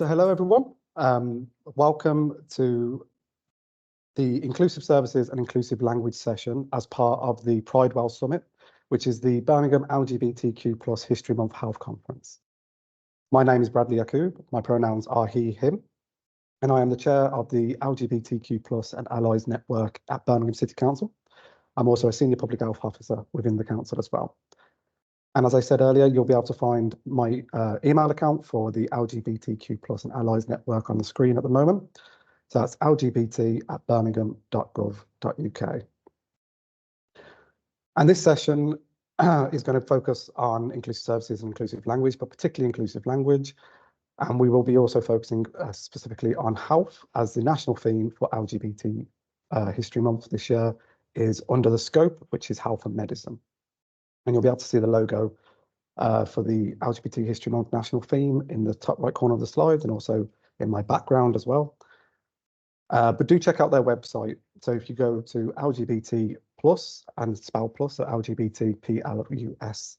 So hello everyone, welcome to the Inclusive Services and Inclusive Language session as part of the Pridewell Summit, which is the Birmingham LGBTQ History Month Health Conference. My name is Bradley Yakub, my pronouns are he, him, and I am the chair of the LGBTQ and Allies Network at Birmingham City Council. I'm also a senior public health officer within the council as well. And as I said earlier, you'll be able to find my email account for the LGBTQ and Allies Network on the screen at the moment. So that's lgbt@birmingham.gov.uk. And this session is going to focus on inclusive services and inclusive language, but particularly inclusive language. And we will be also focusing specifically on health, as the national theme for LGBT History Month this year is under the scope, which is health and medicine. And you'll be able to see the logo for the LGBT History Month national theme in the top right corner of the slides and also in my background as well. But do check out their website. So if you go to LGBT plus and spell plus, so LGBTPLUS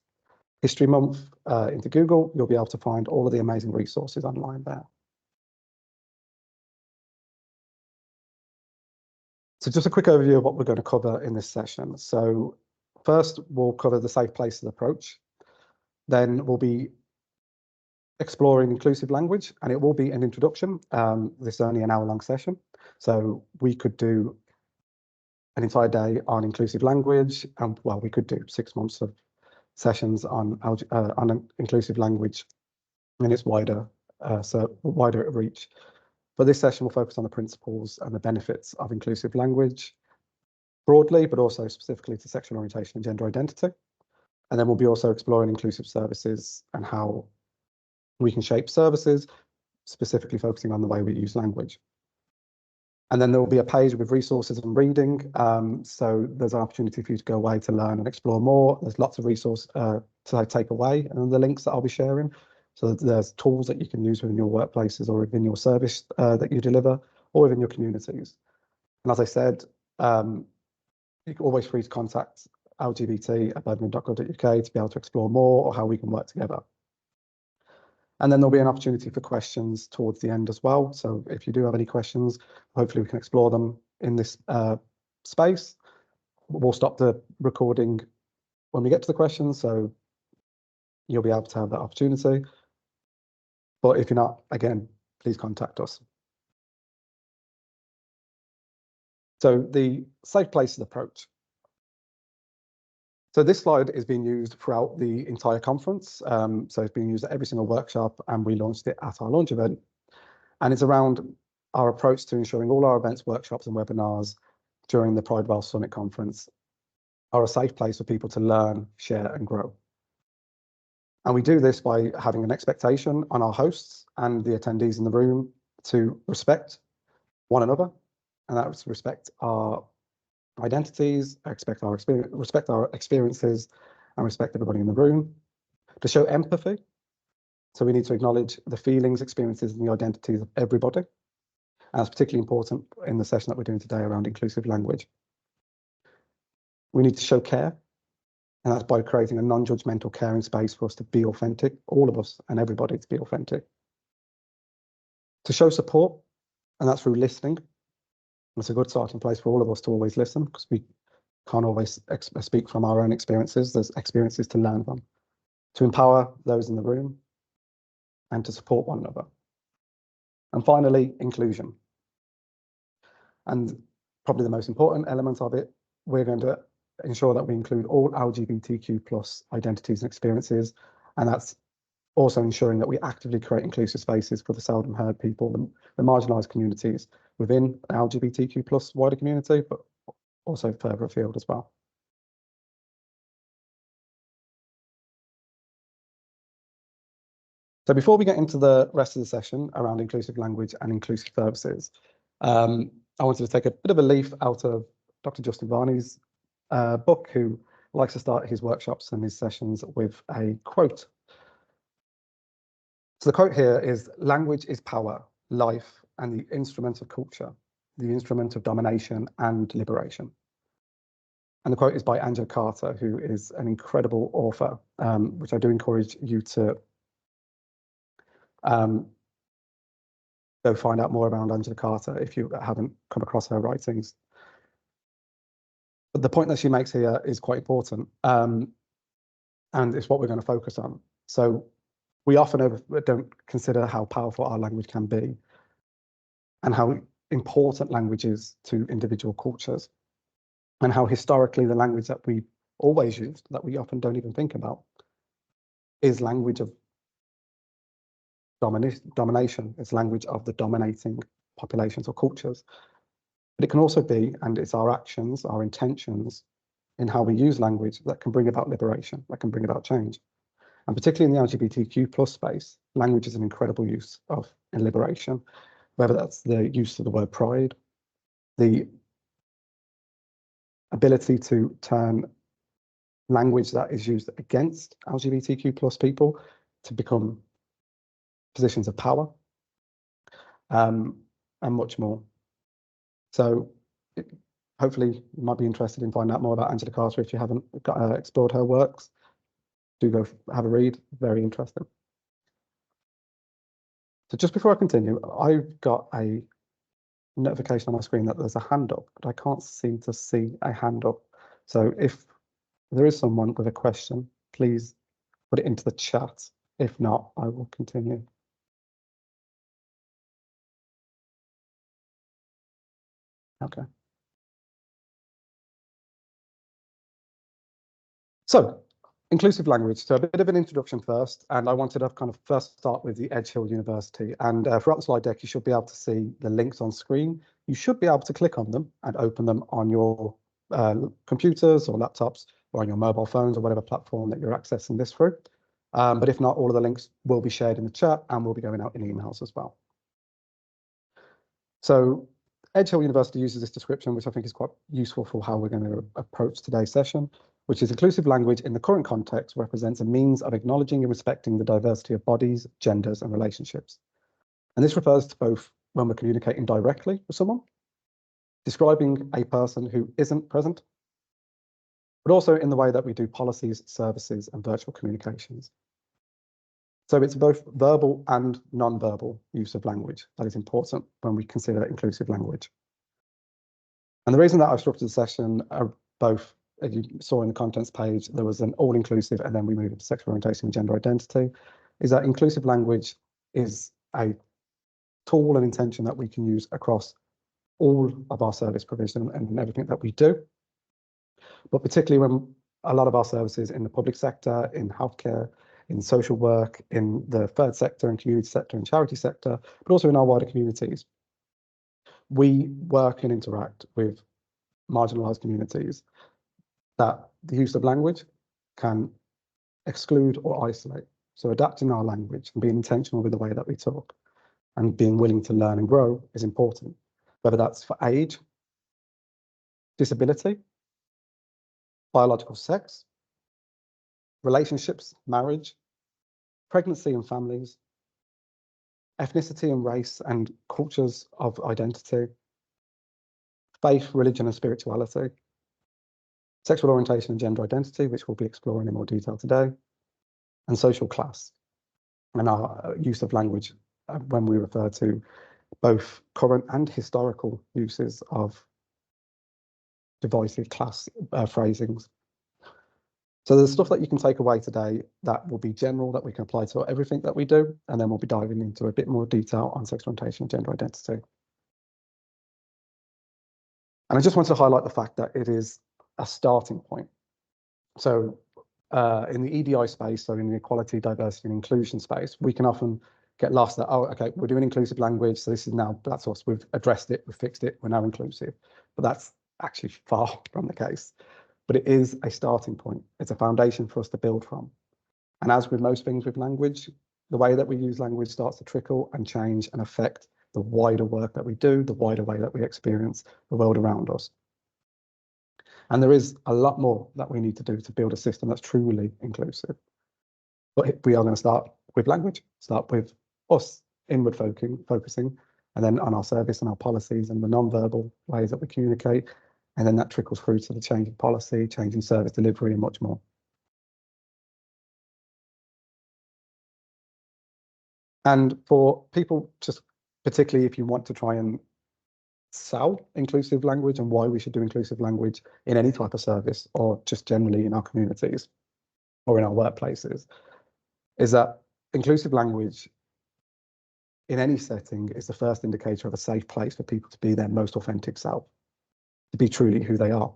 History Month into Google, you'll be able to find all of the amazing resources online there. So just a quick overview of what we're going to cover in this session. So first, we'll cover the safe places approach. Then we'll be exploring inclusive language, and it will be an introduction. This is only an hour-long session, so we could do an entire day on inclusive language, and well, we could do 6 months of sessions on inclusive language in its wider reach. But this session will focus on the principles and the benefits of inclusive language broadly, but also specifically to sexual orientation and gender identity. And then we'll be also exploring inclusive services and how we can shape services, specifically focusing on the way we use language. And then there will be a page with resources and reading. So there's an opportunity for you to go away to learn and explore more. There's lots of resources to take away, and the links that I'll be sharing. So there's tools that you can use within your workplaces or within your service that you deliver or within your communities. And as I said, you're always free to contact lgbt@birmingham.gov.uk to be able to explore more or how we can work together. And then there'll be an opportunity for questions towards the end as well. So if you do have any questions, hopefully we can explore them in this space. We'll stop the recording when we get to the questions, so you'll be able to have that opportunity. But if you're not, again, please contact us. So the safe places approach. So this slide is being used throughout the entire conference. So it's being used at every single workshop, and we launched it at our launch event. And it's around our approach to ensuring all our events, workshops and webinars during the Pridewell Summit conference are a safe place for people to learn, share and grow. And we do this by having an expectation on our hosts and the attendees in the room to respect one another, and that's respect our identities, respect our experiences, and respect everybody in the room. To show empathy, so we need to acknowledge the feelings, experiences, and the identities of everybody. And that's particularly important in the session that we're doing today around inclusive language. We need to show care, and that's by creating a non-judgmental caring space for us to be authentic, all of us and everybody to be authentic. To show support, and that's through listening. It's a good starting place for all of us to always listen, because we can't always speak from our own experiences. There's experiences to learn from. To empower those in the room and to support one another. And finally, inclusion. And probably the most important element of it, we're going to ensure that we include all LGBTQ+ identities and experiences. And that's also ensuring that we actively create inclusive spaces for the seldom heard people, the marginalised communities within the LGBTQ+ wider community, but also further afield as well. So before we get into the rest of the session around inclusive language and inclusive services, I wanted to take a bit of a leaf out of Dr. Justin Varney's book, who likes to start his workshops and his sessions with a quote. So the quote here is, "Language is power, life, and the instrument of culture, the instrument of domination and liberation." And the quote is by Angela Carter, who is an incredible author, which I do encourage you to go find out more around Angela Carter if you haven't come across her writings. But the point that she makes here is quite important, and it's what we're going to focus on. So we often don't consider how powerful our language can be and how important language is to individual cultures, and how historically the language that we always used, that we often don't even think about, is language of domination. It's language of the dominating populations or cultures. But it can also be, and it's our actions, our intentions in how we use language that can bring about liberation, that can bring about change. And particularly in the LGBTQ plus space, language is an incredible use of in liberation, whether that's the use of the word pride, the ability to turn language that is used against LGBTQ plus people to become positions of power, and much more. So hopefully you might be interested in finding out more about Angela Carter if you haven't explored her works. Do go have a read, very interesting. So just before I continue, I've got a notification on my screen that there's a hand up, but I can't seem to see a hand up. So if there is someone with a question, please put it into the chat. If not, I will continue. Okay. So, inclusive language. So a bit of an introduction first, and I wanted to kind of first start with the Edge Hill University. And throughout the slide deck, you should be able to see the links on screen. You should be able to click on them and open them on your computers or laptops or on your mobile phones or whatever platform that you're accessing this through. But if not, all of the links will be shared in the chat and will be going out in emails as well. So Edge Hill University uses this description, which I think is quite useful for how we're going to approach today's session, which is inclusive language in the current context represents a means of acknowledging and respecting the diversity of bodies, genders, and relationships. And this refers to both when we're communicating directly with someone, describing a person who isn't present, but also in the way that we do policies, services, and virtual communications. So it's both verbal and non-verbal use of language that is important when we consider inclusive language. And the reason that I've structured the session are both, as you saw in the contents page, there was an all-inclusive and then we moved into sexual orientation and gender identity, is that inclusive language is a tool and intention that we can use across all of our service provision and everything that we do. But particularly when a lot of our services in the public sector, in healthcare, in social work, in the third sector and community sector and charity sector, but also in our wider communities, we work and interact with marginalised communities that the use of language can exclude or isolate. So adapting our language and being intentional with the way that we talk and being willing to learn and grow is important, whether that's for age, disability, biological sex, relationships, marriage, pregnancy and families, ethnicity and race and cultures of identity, faith, religion and spirituality, sexual orientation and gender identity, which we'll be exploring in more detail today, and social class, and our use of language when we refer to both current and historical uses of divisive class phrasings. So there's stuff that you can take away today that will be general, that we can apply to everything that we do, and then we'll be diving into a bit more detail on sexual orientation and gender identity. And I just wanted to highlight the fact that it is a starting point. So in the EDI space, so in the equality, diversity and inclusion space, we can often get lost that, oh, okay, we're doing inclusive language, so this is now, that's us, we've addressed it, we've fixed it, we're now inclusive. But that's actually far from the case. But it is a starting point. It's a foundation for us to build from. And as with most things with language, the way that we use language starts to trickle and change and affect the wider work that we do, the wider way that we experience the world around us. And there is a lot more that we need to do to build a system that's truly inclusive. But we are going to start with language, start with us inward focusing, and then on our service and our policies and the non-verbal ways that we communicate. And then that trickles through to the change in policy, change in service delivery, and much more. And for people just particularly if you want to try and sell inclusive language and why we should do inclusive language in any type of service or just generally in our communities or in our workplaces, is that inclusive language in any setting is the first indicator of a safe place for people to be their most authentic self, to be truly who they are.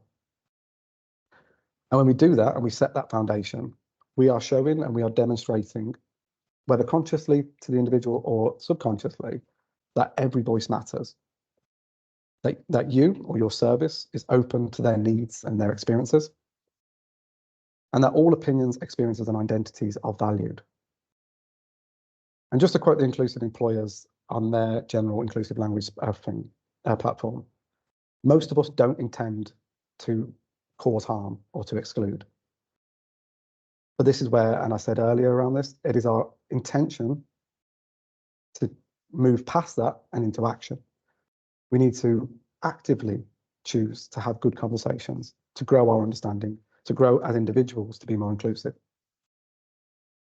And when we do that and we set that foundation, we are showing and we are demonstrating, whether consciously to the individual or subconsciously, that every voice matters, that you or your service is open to their needs and their experiences, and that all opinions, experiences, and identities are valued. And just to quote the inclusive employers on their general inclusive language platform, most of us don't intend to cause harm or to exclude. But this is where, and I said earlier around this, it is our intention to move past that and into action. We need to actively choose to have good conversations, to grow our understanding, to grow as individuals, to be more inclusive.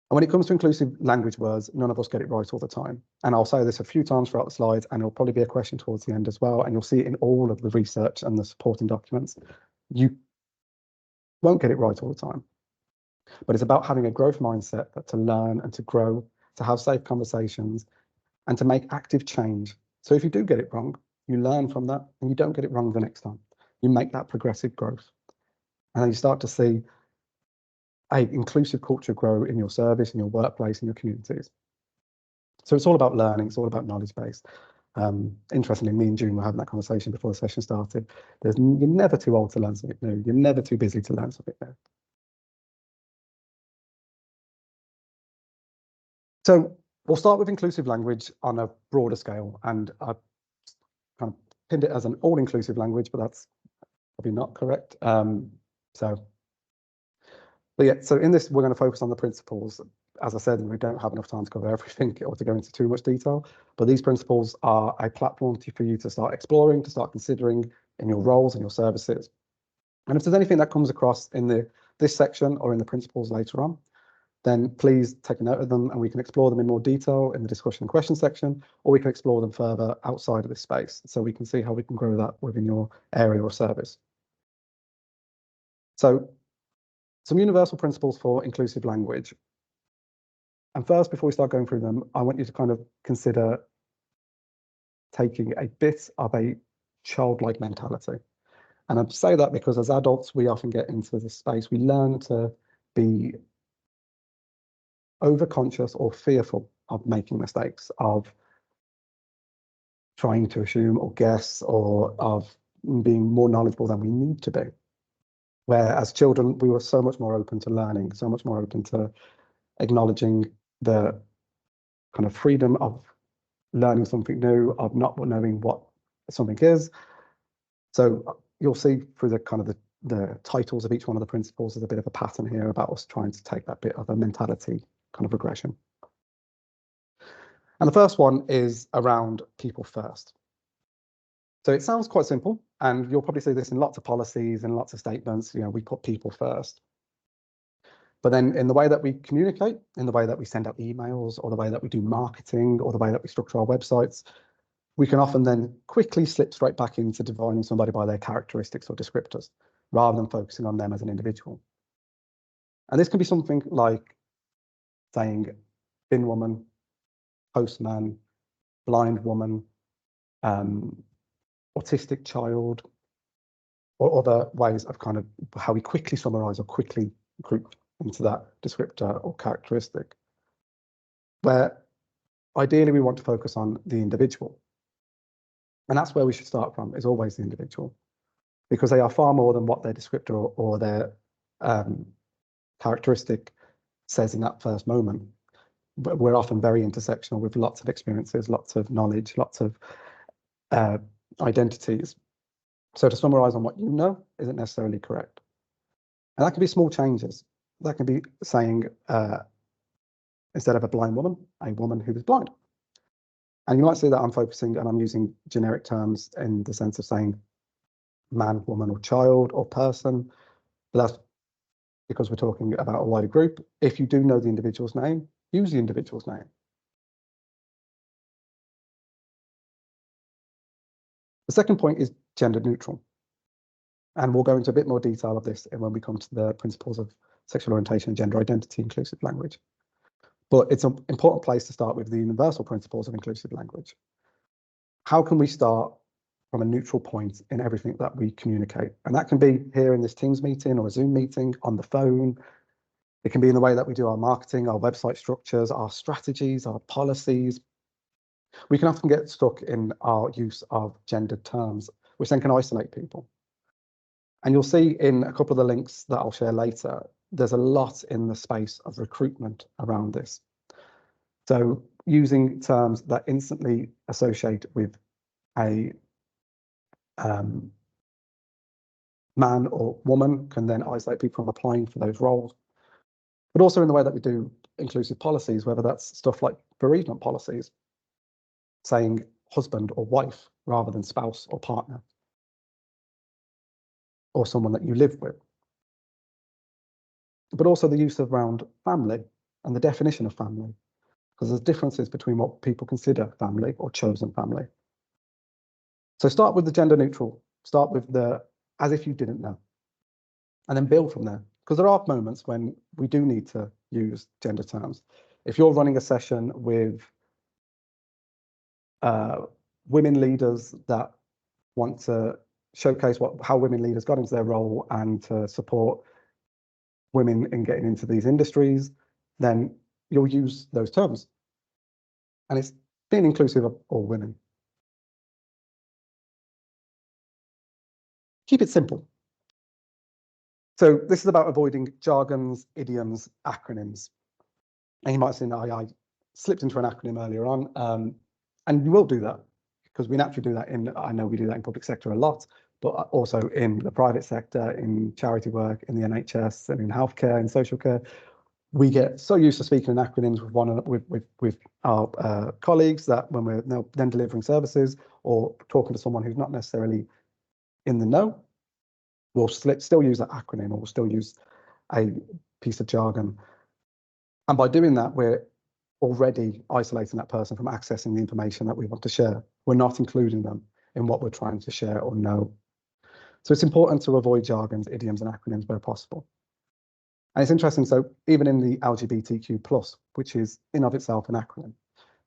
And when it comes to inclusive language words, none of us get it right all the time. And I'll say this a few times throughout the slides, and it'll probably be a question towards the end as well. And you'll see it in all of the research and the supporting documents. You won't get it right all the time. But it's about having a growth mindset that to learn and to grow, to have safe conversations, and to make active change. So if you do get it wrong, you learn from that and you don't get it wrong the next time. You make that progressive growth. And then you start to see an inclusive culture grow in your service, in your workplace, in your communities. So it's all about learning, it's all about knowledge base. Interestingly, me and June were having that conversation before the session started. You're never too old to learn something new. You're never too busy to learn something new. So we'll start with inclusive language on a broader scale, and I've kind of pinned it as an all-inclusive language, but that's probably not correct. But yeah, so in this, we're going to focus on the principles. As I said, we don't have enough time to cover everything or to go into too much detail, but these principles are a platform for you to start exploring, to start considering in your roles and your services. And if there's anything that comes across in this section or in the principles later on, then please take a note of them and we can explore them in more detail in the discussion and question section, or we can explore them further outside of this space so we can see how we can grow that within your area or service. So some universal principles for inclusive language. And first, before we start going through them, I want you to kind of consider taking a bit of a childlike mentality. And I say that because as adults, we often get into this space, we learn to be overconscious or fearful of making mistakes, of trying to assume or guess, or of being more knowledgeable than we need to be. Where as children, we were so much more open to learning, so much more open to acknowledging the kind of freedom of learning something new, of not knowing what something is. So you'll see through the kind of the titles of each one of the principles, there's a bit of a pattern here about us trying to take that bit of a mentality kind of regression. And the first one is around people first. So it sounds quite simple, and you'll probably see this in lots of policies and lots of statements. You know, we put people first. But then in the way that we communicate, in the way that we send out emails, or the way that we do marketing, or the way that we structure our websites, we can often then quickly slip straight back into defining somebody by their characteristics or descriptors, rather than focusing on them as an individual. And this can be something like saying thin woman, postman, blind woman, autistic child, or other ways of kind of how we quickly summarize or quickly group into that descriptor or characteristic, where ideally we want to focus on the individual. And that's where we should start from, is always the individual, because they are far more than what their descriptor or their characteristic says in that first moment. But we're often very intersectional with lots of experiences, lots of knowledge, lots of identities. So to summarize on what you know isn't necessarily correct. And that can be small changes. That can be saying, instead of a blind woman, a woman who is blind. And you might see that I'm focusing and I'm using generic terms in the sense of saying man, woman, or child, or person. But that's because we're talking about a wider group. If you do know the individual's name, use the individual's name. second point is gender neutral. And we'll go into a bit more detail of this when we come to the principles of sexual orientation and gender identity inclusive language. But it's an important place to start with the universal principles of inclusive language. How can we start from a neutral point in everything that we communicate? And that can be here in this Teams meeting or a Zoom meeting, on the phone. It can be in the way that we do our marketing, our website structures, our strategies, our policies. We can often get stuck in our use of gendered terms, which then can isolate people. And you'll see in a couple of the links that I'll share later, there's a lot in the space of recruitment around this. So using terms that instantly associate with a man or woman can then isolate people from applying for those roles. But also in the way that we do inclusive policies, whether that's stuff like bereavement policies, saying husband or wife rather than spouse or partner, or someone that you live with. But also the use around family and the definition of family, because there's differences between what people consider family or chosen family. So start with the gender neutral, start with the as if you didn't know, and then build from there. Because there are moments when we do need to use gender terms. If you're running a session with women leaders that want to showcase how women leaders got into their role and to support women in getting into these industries, then you'll use those terms. And it's being inclusive of all women. Keep it simple. So this is about avoiding jargons, idioms, acronyms. And you might have seen that I slipped into an acronym earlier on, and you will do that because we naturally do that I know we do that in public sector a lot, but also in the private sector, in charity work, in the NHS, and in healthcare and social care. We get so used to speaking in acronyms with our colleagues that when we're then delivering services or talking to someone who's not necessarily in the know, we'll still use that acronym or we'll still use a piece of jargon. And by doing that, we're already isolating that person from accessing the information that we want to share. We're not including them in what we're trying to share or know. So it's important to avoid jargons, idioms, and acronyms where possible. And it's interesting, so even in the LGBTQ+, which is in of itself an acronym.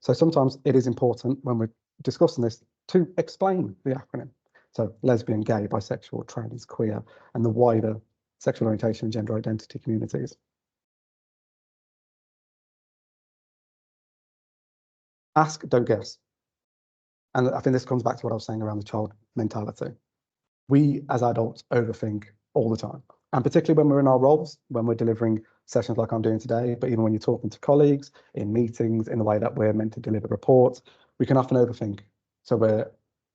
So sometimes it is important when we're discussing this to explain the acronym. So lesbian, gay, bisexual, trans, queer, and the wider sexual orientation and gender identity communities. Ask, don't guess. And I think this comes back to what I was saying around the child mentality. We as adults overthink all the time. And particularly when we're in our roles, when we're delivering sessions like I'm doing today, but even when you're talking to colleagues, in meetings, in the way that we're meant to deliver reports, we can often overthink. So we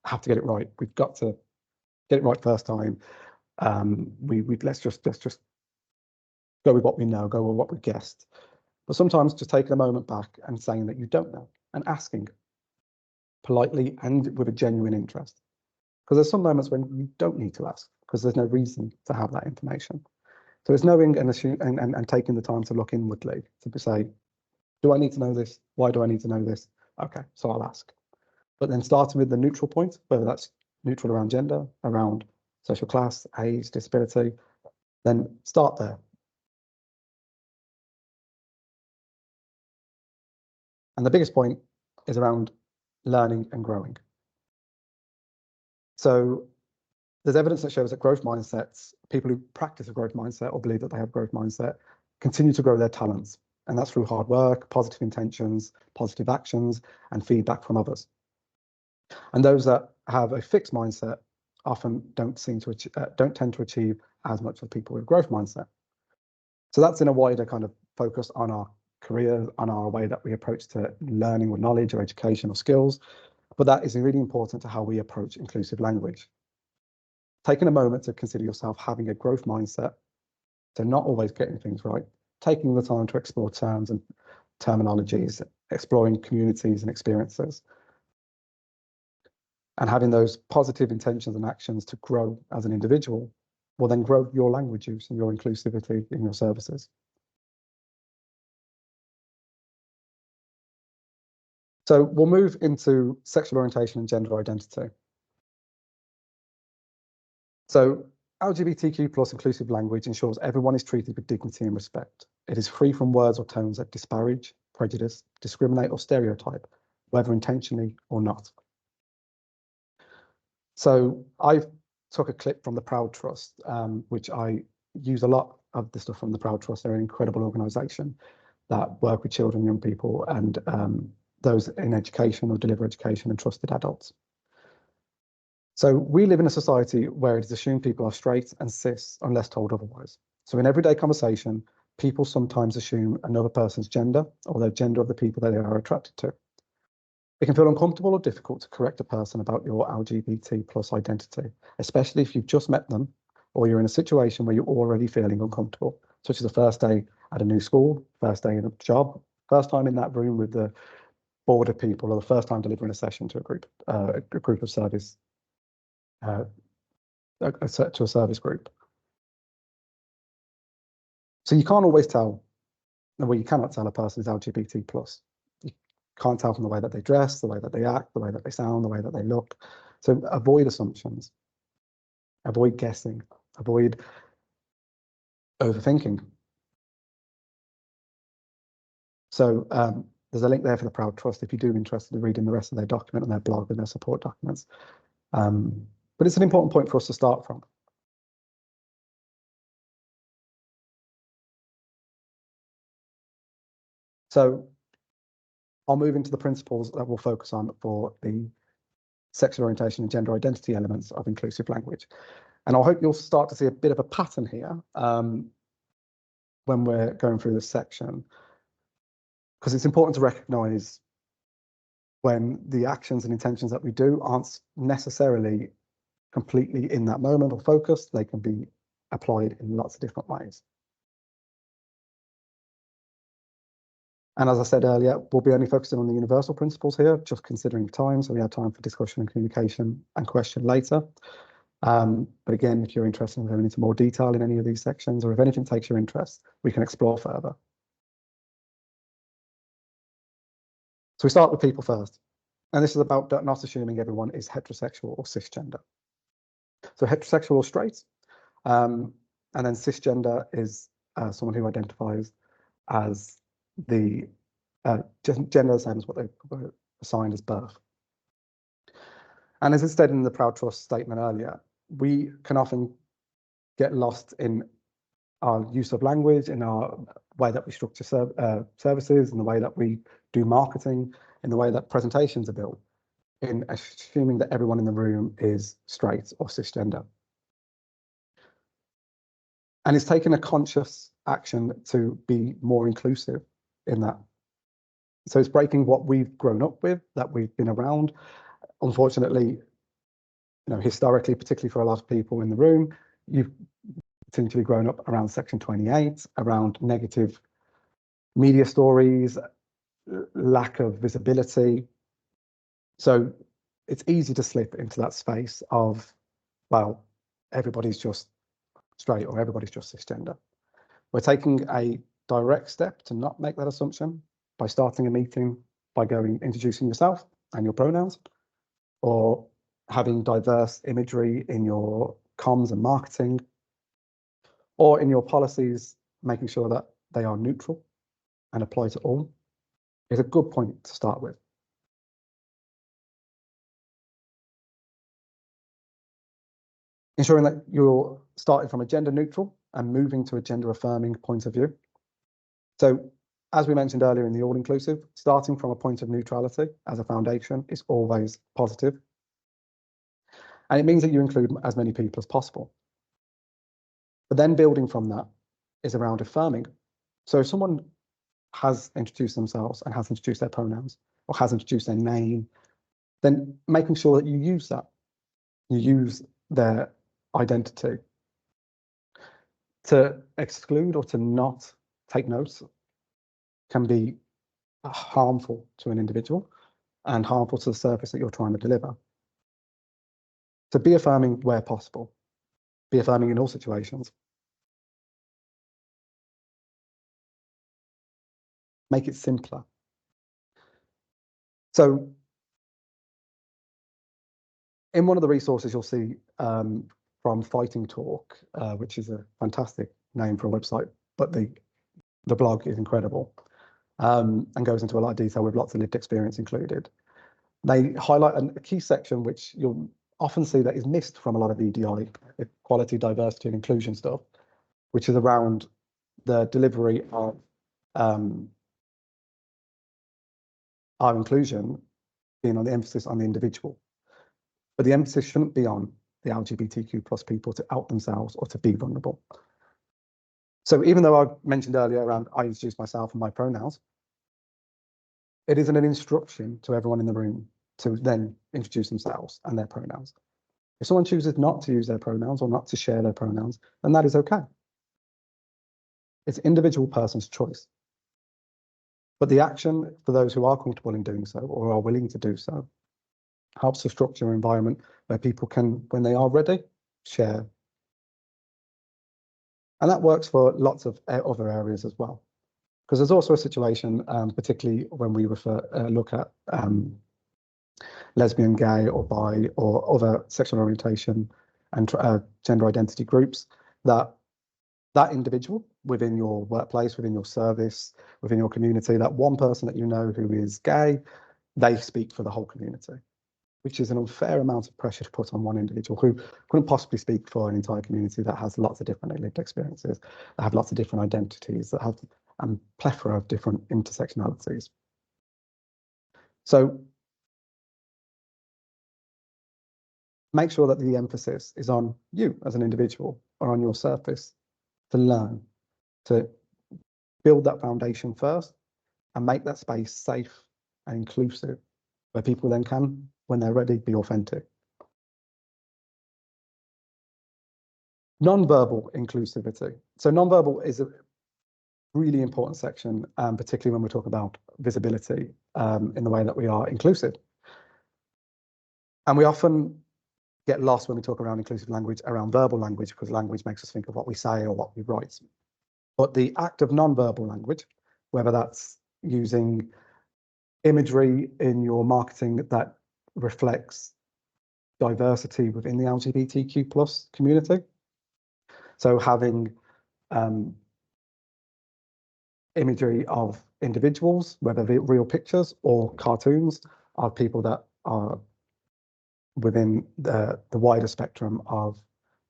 have to get it right. We've got to get it right first time. Let's just go with what we know, go with what we guessed. But sometimes just taking a moment back and saying that you don't know and asking politely and with a genuine interest. Because there's some moments when you don't need to ask because there's no reason to have that information. So it's knowing and taking the time to look inwardly to say, do I need to know this? Why do I need to know this? Okay, so I'll ask. But then starting with the neutral point, whether that's neutral around gender, around social class, age, disability, then start there. And the biggest point is around learning and growing. So there's evidence that shows that growth mindsets, people who practice a growth mindset or believe that they have growth mindset, continue to grow their talents. And that's through hard work, positive intentions, positive actions, and feedback from others. And those that have a fixed mindset often don't tend to achieve as much as people with growth mindset. So that's in a wider kind of focus on our career, on our way that we approach to learning or knowledge or education or skills. But that is really important to how we approach inclusive language. Taking a moment to consider yourself having a growth mindset, so not always getting things right, taking the time to explore terms and terminologies, exploring communities and experiences, and having those positive intentions and actions to grow as an individual will then grow your language use and your inclusivity in your services. So we'll move into sexual orientation and gender identity. So LGBTQ plus inclusive language ensures everyone is treated with dignity and respect. It is free from words or tones that disparage, prejudice, discriminate or stereotype, whether intentionally or not. So I took a clip from the Proud Trust, which I use a lot of the stuff from the Proud Trust. They're an incredible organisation that work with children, young people, and those in education or deliver education and trusted adults. So we live in a society where it is assumed people are straight and cis unless told otherwise. So in everyday conversation, people sometimes assume another person's gender or the gender of the people that they are attracted to. It can feel uncomfortable or difficult to correct a person about your LGBT plus identity, especially if you've just met them or you're in a situation where you're already feeling uncomfortable, such as the first day at a new school, first day in a job, first time in that room with the board of people, or the first time delivering a session to a group of service, to a service group. So you can't always tell, well, you cannot tell a person is LGBT plus. You can't tell from the way that they dress, the way that they act, the way that they sound, the way that they look. So avoid assumptions, avoid guessing, avoid overthinking. So there's a link there for the Proud Trust if you do interested in reading the rest of their document and their blog and their support documents. But it's an important point for us to start from. So I'll move into the principles that we'll focus on for the sexual orientation and gender identity elements of inclusive language. And I hope you'll start to see a bit of a pattern here when we're going through this section, because it's important to recognise when the actions and intentions that we do aren't necessarily completely in that moment or focused. They can be applied in lots of different ways. And as I said earlier, we'll be only focusing on the universal principles here, just considering time, so we have time for discussion and communication and question later. But again, if you're interested in going into more detail in any of these sections, or if anything takes your interest, we can explore further. So we start with people first. And this is about not assuming everyone is heterosexual or cisgender. So heterosexual or straight, and then cisgender is someone who identifies as the gender the same as what they were assigned as birth. And as it stated in the Proud Trust statement earlier, we can often get lost in our use of language, in our way that we structure services, in the way that we do marketing, in the way that presentations are built, in assuming that everyone in the room is straight or cisgender. And it's taken a conscious action to be more inclusive in that. So it's breaking what we've grown up with, that we've been around. Unfortunately, historically, particularly for a lot of people in the room, you've potentially grown up around Section 28, around negative media stories, lack of visibility. So it's easy to slip into that space of, well, everybody's just straight or everybody's just cisgender. We're taking a direct step to not make that assumption by starting a meeting by introducing yourself and your pronouns, or having diverse imagery in your comms and marketing, or in your policies, making sure that they are neutral and apply to all, is a good point to start with. Ensuring that you're starting from a gender neutral and moving to a gender affirming point of view. So as we mentioned earlier in the all-inclusive, starting from a point of neutrality as a foundation is always positive. And it means that you include as many people as possible. But then building from that is around affirming. So if someone has introduced themselves and has introduced their pronouns or has introduced their name, then making sure that you use that. You use their identity. To exclude or to not take notes can be harmful to an individual and harmful to the service that you're trying to deliver. So be affirming where possible. Be affirming in all situations. Make it simpler. So in one of the resources you'll see from from Fighting Talk, which is a fantastic name for a website, but the blog is incredible, and goes into a lot of detail with lots of lived experience included. They highlight a key section which you'll often see that is missed from a lot of EDI, equality, diversity and inclusion stuff, which is around the delivery of our inclusion being on the emphasis on the individual. But the emphasis shouldn't be on the LGBTQ plus people to out themselves or to be vulnerable. So even though I mentioned earlier around I introduced myself and my pronouns, it isn't an instruction to everyone in the room to then introduce themselves and their pronouns. If someone chooses not to use their pronouns or not to share their pronouns, then that is okay. It's an individual person's choice. But the action for those who are comfortable in doing so or are willing to do so helps to structure an environment where people can, when they are ready, share. And that works for lots of other areas as well. Because there's also a situation, particularly when we look at lesbian, gay or bi or other sexual orientation and gender identity groups, that individual within your workplace, within your service, within your community, that one person that you know who is gay, they speak for the whole community, which is an unfair amount of pressure to put on one individual who couldn't possibly speak for an entire community that has lots of different lived experiences, that have lots of different identities, that have a plethora of different intersectionalities. So make sure that the emphasis is on you as an individual or on your surface to learn, to build that foundation first and make that space safe and inclusive, where people then can, when they're ready, be authentic. Non-verbal inclusivity. So non-verbal is a really important section, particularly when we talk about visibility in the way that we are inclusive. And we often get lost when we talk around inclusive language, around verbal language, because language makes us think of what we say or what we write. But the act of non-verbal language, whether that's using imagery in your marketing that reflects diversity within the LGBTQ plus community. So having imagery of individuals, whether real pictures or cartoons of people that are within the wider spectrum of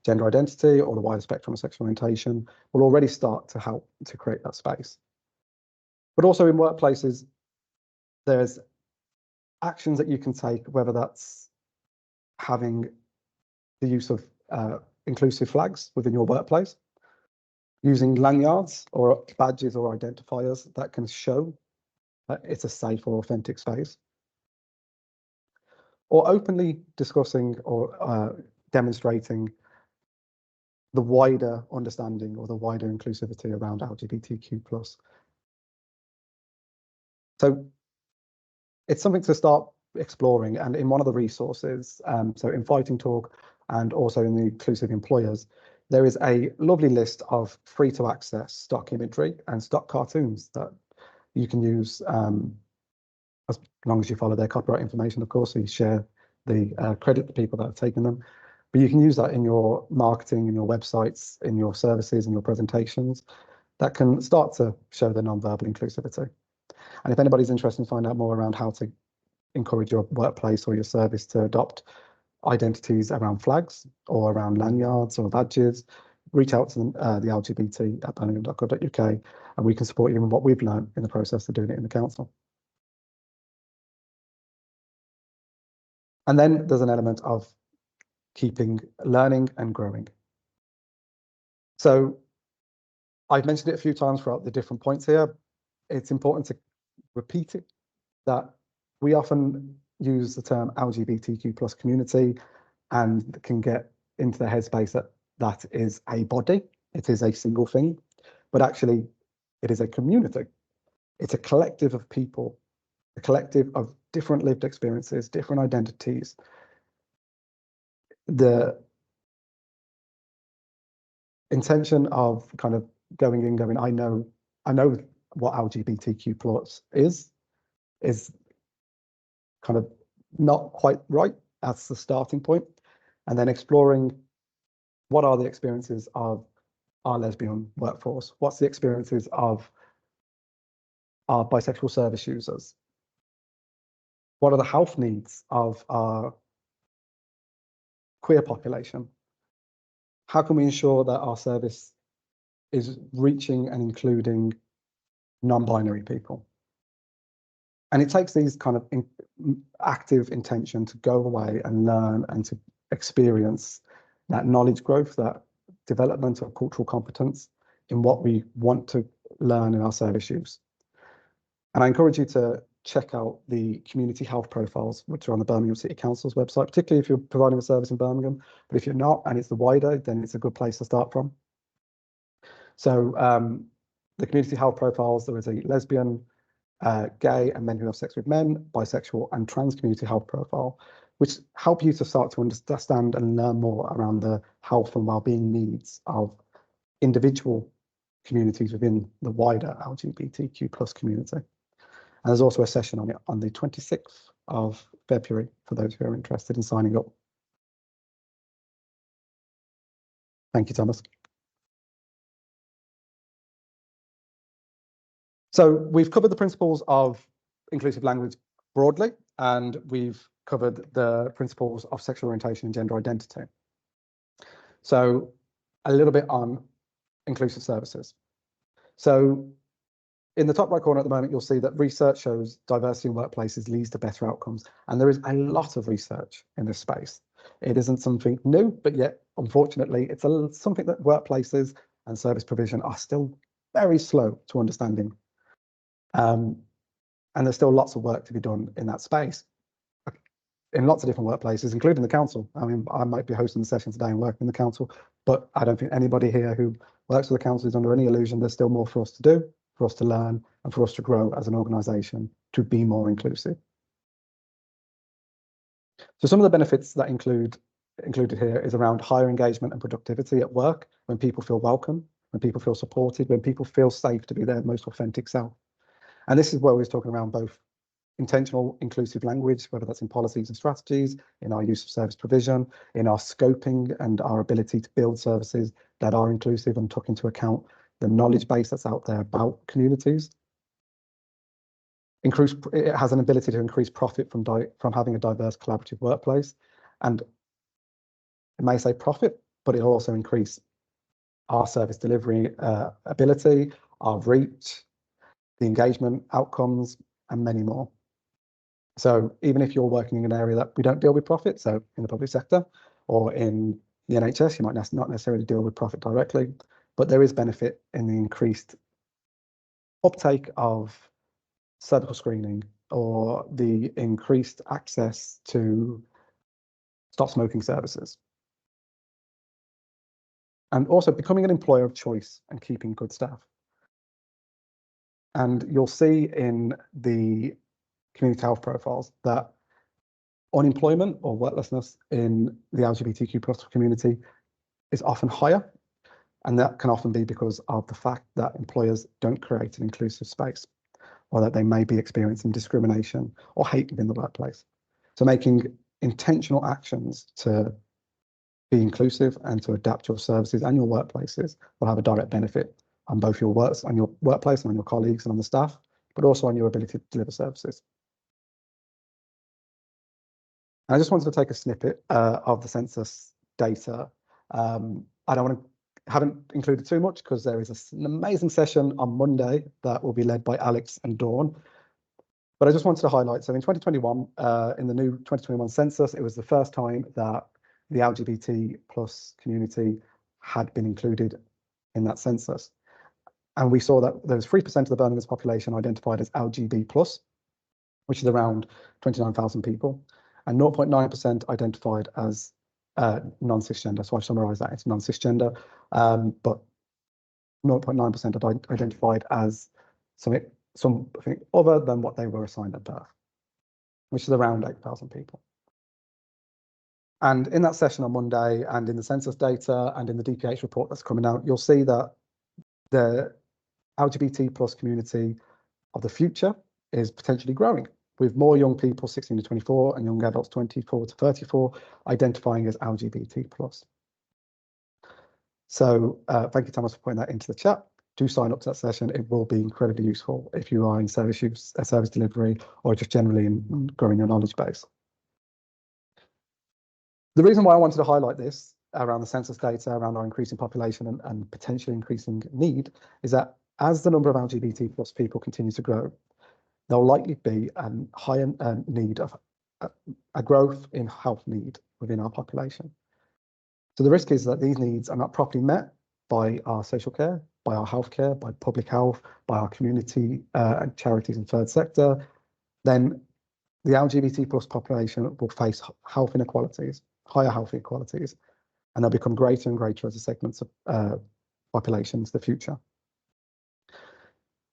gender identity or the wider spectrum of sexual orientation, will already start to help to create that space. But also in workplaces, there's actions that you can take, whether that's having the use of inclusive flags within your workplace, using lanyards or badges or identifiers that can show that it's a safe or authentic space, or openly discussing or demonstrating the wider understanding or the wider inclusivity around LGBTQ+. So it's something to start exploring, and in one of the resources, so in Fighting Talk and also in the Inclusive Employers, there is a lovely list of free to access stock imagery and stock cartoons that you can use as long as you follow their copyright information, of course, so you share the credit to people that have taken them. But you can use that in your marketing, in your websites, in your services, in your presentations, that can start to show the non-verbal inclusivity. And if anybody's interested in finding out more around how to encourage your workplace or your service to adopt identities around flags or around lanyards or badges, reach out to the LGBT at birmingham.gov.uk, and we can support you in what we've learned in the process of doing it in the council. And then there's an element of keeping learning and growing. So I've mentioned it a few times throughout the different points here. It's important to repeat it, that we often use the term LGBTQ plus community and can get into the headspace that that is a body, it is a single thing, but actually it is a community. It's a collective of people, a collective of different lived experiences, different identities. The intention of kind of going in, going, I know what LGBTQ plus is kind of not quite right. That's the starting point. And then exploring what are the experiences of our lesbian workforce? What's the experiences of our bisexual service users? What are the health needs of our queer population? How can we ensure that our service is reaching and including non-binary people? And it takes these kind of active intention to go away and learn and to experience that knowledge growth, that development of cultural competence in what we want to learn in our service use. And I encourage you to check out the community health profiles, which are on the Birmingham City Council's website, particularly if you're providing a service in Birmingham. But if you're not, and it's the wider, then it's a good place to start from. So the community health profiles, there is a lesbian, gay and men who have sex with men, bisexual and trans community health profile, which help you to start to understand and learn more around the health and wellbeing needs of individual communities within the wider LGBTQ plus community. And there's also a session on it on the 26th of February for those who are interested in signing up. Thank you, Thomas. So we've covered the principles of inclusive language broadly, and we've covered the principles of sexual orientation and gender identity. So a little bit on inclusive services. So in the top right corner at the moment, you'll see that research shows diversity in workplaces leads to better outcomes. And there is a lot of research in this space. It isn't something new, but yet, unfortunately, it's something that workplaces and service provision are still very slow to understanding. And there's still lots of work to be done in that space in lots of different workplaces, including the council. I mean, I might be hosting the session today and working in the council, but I don't think anybody here who works for the council is under any illusion there's still more for us to do, for us to learn, and for us to grow as an organisation to be more inclusive. So some of the benefits that included here is around higher engagement and productivity at work, when people feel welcome, when people feel supported, when people feel safe to be their most authentic self. And this is where we're talking around both intentional inclusive language, whether that's in policies and strategies, in our use of service provision, in our scoping and our ability to build services that are inclusive and took into account the knowledge base that's out there about communities. It has an ability to increase profit from having a diverse collaborative workplace. And it may say profit, but it'll also increase our service delivery ability, our reach, the engagement outcomes, and many more. So even if you're working in an area that we don't deal with profit, so in the public sector or in the NHS, you might not necessarily deal with profit directly, but there is benefit in the increased uptake of cervical screening or the increased access to stop smoking services. And also becoming an employer of choice and keeping good staff. And you'll see in the community health profiles that unemployment or worklessness in the LGBTQ plus community is often higher. And that can often be because of the fact that employers don't create an inclusive space, or that they may be experiencing discrimination or hate within the workplace. So making intentional actions to be inclusive and to adapt your services and your workplaces will have a direct benefit on both your workplace and on your colleagues and on the staff, but also on your ability to deliver services. And I just wanted to take a snippet of the census data. Haven't included too much because there is an amazing session on Monday that will be led by Alex and Dawn. But I just wanted to highlight, so in 2021, in the new 2021 census, it was the first time that the LGBT plus community had been included in that census. And we saw that there was 3% of the Birmingham's population identified as LGBT plus, which is around 29,000 people, and 0.9% identified as non-cisgender. So I've summarised that, it's non-cisgender, but 0.9% identified as something other than what they were assigned at birth, which is around 8,000 people. And in that session on Monday, and in the census data, and in the DPH report that's coming out, you'll see that the LGBT plus community of the future is potentially growing, with more young people 16 to 24 and young adults 24 to 34 identifying as LGBT plus. So thank you, Thomas, for putting that into the chat. Do sign up to that session. It will be incredibly useful if you are in service use, service delivery, or just generally in growing your knowledge base. The reason why I wanted to highlight this around the census data, around our increasing population and potentially increasing need, is that as the number of LGBT plus people continues to grow, there'll likely be a higher need of a growth in health need within our population. So the risk is that these needs are not properly met by our social care, by our healthcare, by public health, by our community and charities and third sector. Then the LGBT plus population will face health inequalities, higher health inequalities, and they'll become greater and greater as a segments of population into the future.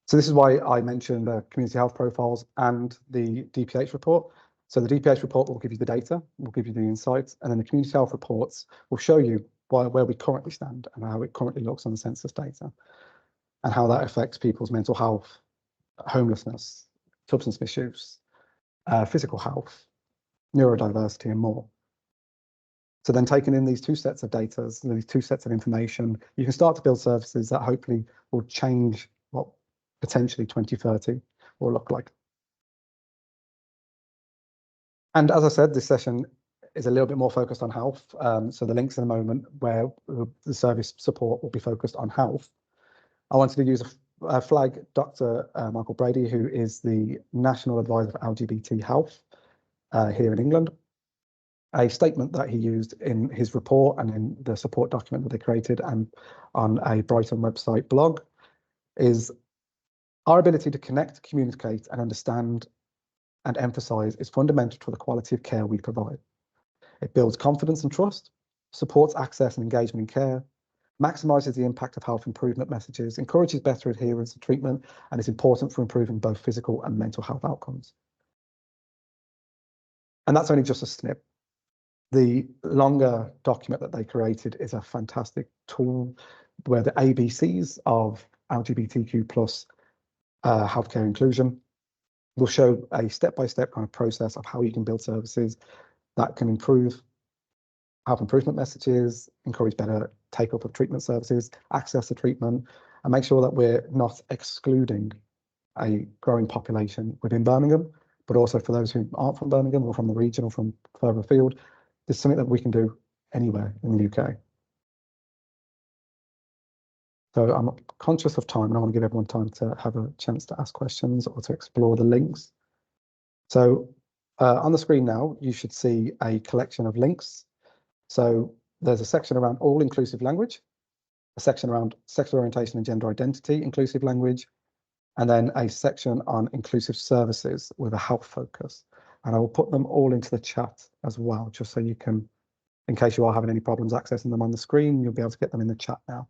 So this is why I mentioned the community health profiles and the DPH report. So the DPH report will give you the data, will give you the insights, and then the community health reports will show you where we currently stand and how it currently looks on the census data and how that affects people's mental health, homelessness, substance misuse, physical health, neurodiversity, and more. So then taking in these two sets of data, these two sets of information, you can start to build services that hopefully will change what potentially 2030 will look like. And as I said, this session is a little bit more focused on health. So the links in a moment where the service support will be focused on health. I wanted to use a flag Dr. Michael Brady, who is the National Advisor for LGBT Health here in England. A statement that he used in his report and in the support document that they created and on a Brighton website blog is our ability to connect, communicate, and understand and emphasize is fundamental to the quality of care we provide. It builds confidence and trust, supports access and engagement in care, maximizes the impact of health improvement messages, encourages better adherence to treatment, and is important for improving both physical and mental health outcomes. And that's only just a snip. The longer document that they created is a fantastic tool where the ABCs of LGBTQ plus healthcare inclusion will show a step-by-step kind of process of how you can build services that can improve health improvement messages, encourage better take-up of treatment services, access to treatment, and make sure that we're not excluding a growing population within Birmingham, but also for those who aren't from Birmingham or from the region or from further afield. This is something that we can do anywhere in the UK. So I'm conscious of time and I want to give everyone time to have a chance to ask questions or to explore the links. So on the screen now, you should see a collection of links. So there's a section around all inclusive language, a section around sexual orientation and gender identity, inclusive language, and then a section on inclusive services with a health focus. And I will put them all into the chat as well, just so you can, in case you are having any problems accessing them on the screen, you'll be able to get them in the chat now.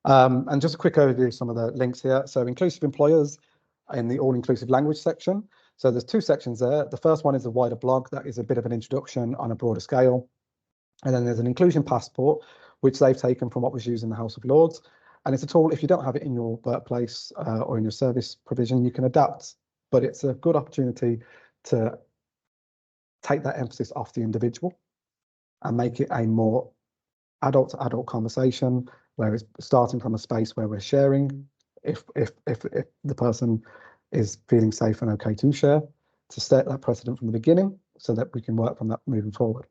And just a quick overview of some of the links here. So inclusive employers in the all-inclusive language section. So there's two sections there. The first one is a wider blog that is a bit of an introduction on a broader scale. And then there's an inclusion passport, which they've taken from what was used in the House of Lords. And it's a tool, if you don't have it in your workplace or in your service provision, you can adapt. But it's a good opportunity to take that emphasis off the individual and make it a more adult-to-adult conversation, where it's starting from a space where we're sharing, if the person is feeling safe and okay to share, to set that precedent from the beginning so that we can work from that moving forward.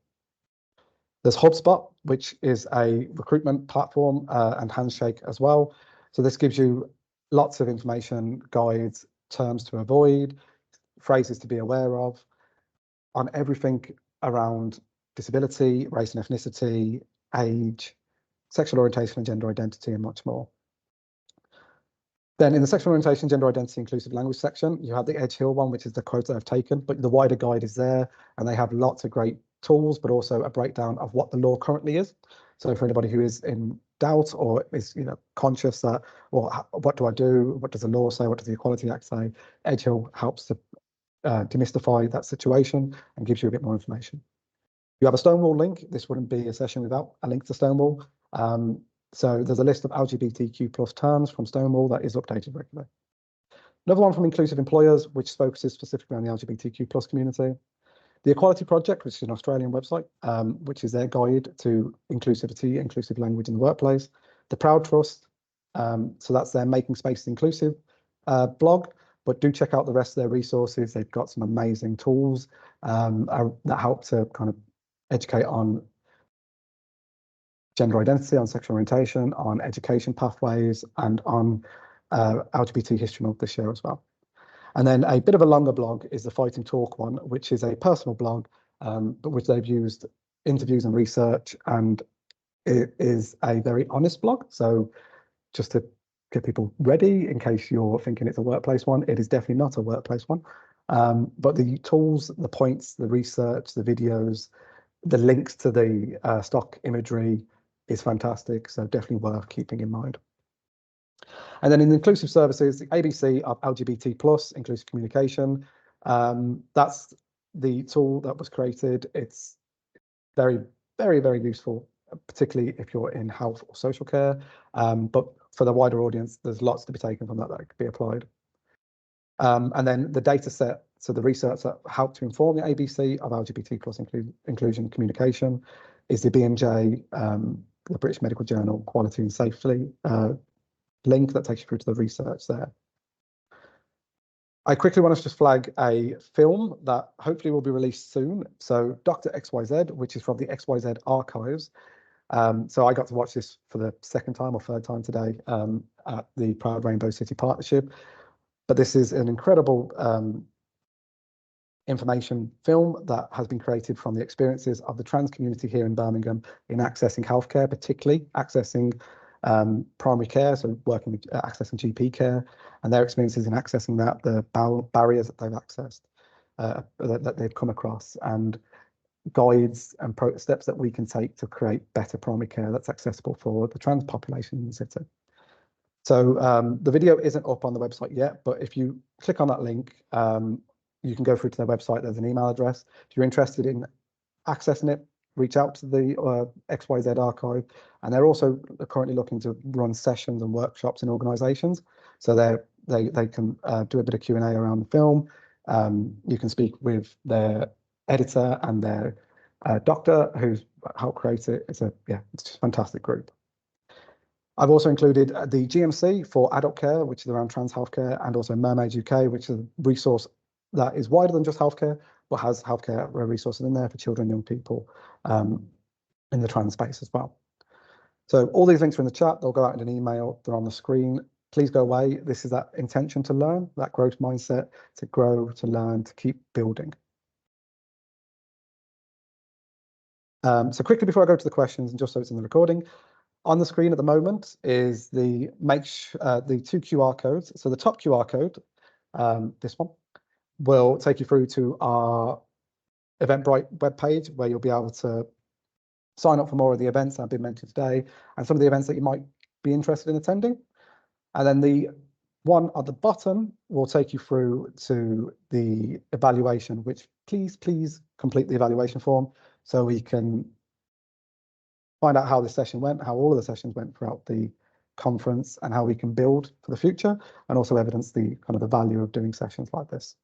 There's HubSpot, which is a recruitment platform and Handshake as well. So this gives you lots of information, guides, terms to avoid, phrases to be aware of, on everything around disability, race and ethnicity, age, sexual orientation and gender identity, and much more. Then in the sexual orientation, gender identity, inclusive language section, you have the Edge Hill one, which is the quote that I've taken, but the wider guide is there, and they have lots of great tools, but also a breakdown of what the law currently is. So for anybody who is in doubt or is conscious that, well, what do I do? What does the law say? What does the Equality Act say? Edge Hill helps to demystify that situation and gives you a bit more information. You have a Stonewall link. This wouldn't be a session without a link to Stonewall. So there's a list of LGBTQ plus terms from Stonewall that is updated regularly. Another one from Inclusive Employers, which focuses specifically on the LGBTQ plus community. The Equality Project, which is an Australian website, which is their guide to inclusivity, inclusive language in the workplace. The Proud Trust, so that's their Making Spaces Inclusive blog, but do check out the rest of their resources. They've got some amazing tools that help to kind of educate on gender identity, on sexual orientation, on education pathways, and on LGBT History Month this year as well. And then a bit of a longer blog is the Fight and Talk one, which is a personal blog, but which they've used interviews and research, and it is a very honest blog. So just to get people ready, in case you're thinking it's a workplace one, it is definitely not a workplace one. But the tools, the points, the research, the videos, the links to the stock imagery is fantastic. So definitely worth keeping in mind. And then in inclusive services, the ABC of LGBT+ inclusive communication. That's the tool that was created. It's very, very, very useful, particularly if you're in health or social care. But for the wider audience, there's lots to be taken from that could be applied. And then the data set, so the research that helped to inform the ABC of LGBT+ inclusion communication is the BMJ, the British Medical Journal Quality and Safely link that takes you through to the research there. I quickly want to just flag a film that hopefully will be released soon. So Dr. XYZ, which is from the XYZ archives. So I got to watch this for the second time or third time today at the Proud Rainbow City Partnership. But this is an incredible information film that has been created from the experiences of the trans community here in Birmingham in accessing healthcare, particularly accessing primary care, so working accessing GP care, and their experiences in accessing that, the barriers that they've accessed, that they've come across, and guides and steps that we can take to create better primary care that's accessible for the trans population in the city. So the video isn't up on the website yet, but if you click on that link, you can go through to their website. There's an email address. If you're interested in accessing it, reach out to the XYZ archive. And they're also currently looking to run sessions and workshops in organisations. So they can do a bit of Q&A around the film. You can speak with their editor and their doctor who's helped create it. It's just a fantastic group. I've also included the GMC for adult care, which is around trans healthcare, and also Mermaids UK, which is a resource that is wider than just healthcare, but has healthcare resources in there for children and young people in the trans space as well. So all these links are in the chat. They'll go out in an email. They're on the screen. Please go away. This is that intention to learn, that growth mindset, to grow, to learn, to keep building. So quickly before I go to the questions, and just so it's in the recording, on the screen at the moment is the two QR codes. So the top QR code, this one, will take you through to our Eventbrite webpage, where you'll be able to sign up for more of the events that have been mentioned today and some of the events that you might be interested in attending. And then the one at the bottom will take you through to the evaluation, which please complete the evaluation form so we can find out how the session went, how all of the sessions went throughout the conference, and how we can build for the future, and also evidence the kind of the value of doing sessions like this.